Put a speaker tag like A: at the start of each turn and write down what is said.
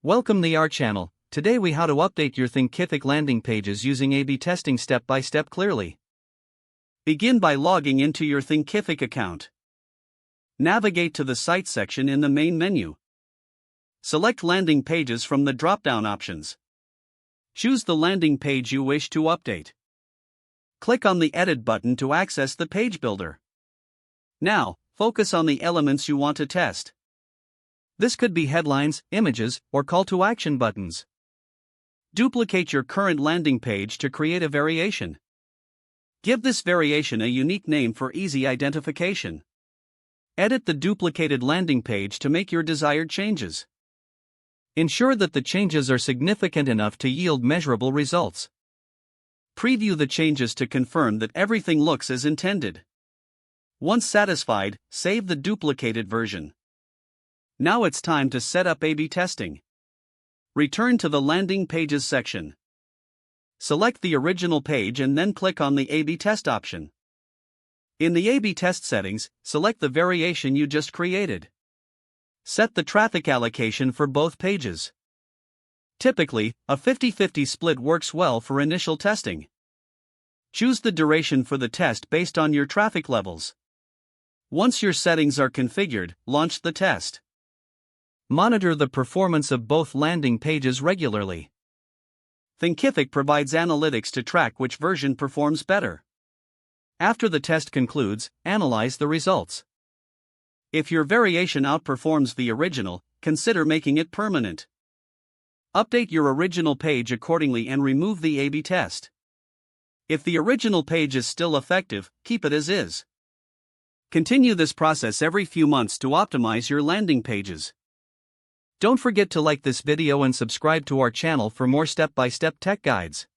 A: Welcome to our channel. Today we how to update your Thinkific landing pages using A/B testing step by step clearly. Begin by logging into your Thinkific account. Navigate to the site section in the main menu. Select landing pages from the drop-down options. Choose the landing page you wish to update. Click on the edit button to access the page builder. Now, focus on the elements you want to test. This could be headlines, images, or call to action buttons. Duplicate your current landing page to create a variation. Give this variation a unique name for easy identification. Edit the duplicated landing page to make your desired changes. Ensure that the changes are significant enough to yield measurable results. Preview the changes to confirm that everything looks as intended. Once satisfied, save the duplicated version. Now it's time to set up A/B testing. Return to the landing pages section. Select the original page and then click on the A/B test option. In the A/B test settings, select the variation you just created. Set the traffic allocation for both pages. Typically, a 50-50 split works well for initial testing. Choose the duration for the test based on your traffic levels. Once your settings are configured, launch the test. Monitor the performance of both landing pages regularly. Thinkific provides analytics to track which version performs better. After the test concludes, analyze the results. If your variation outperforms the original, consider making it permanent. Update your original page accordingly and remove the A/B test. If the original page is still effective, keep it as is. Continue this process every few months to optimize your landing pages. Don't forget to like this video and subscribe to our channel for more step-by-step tech guides.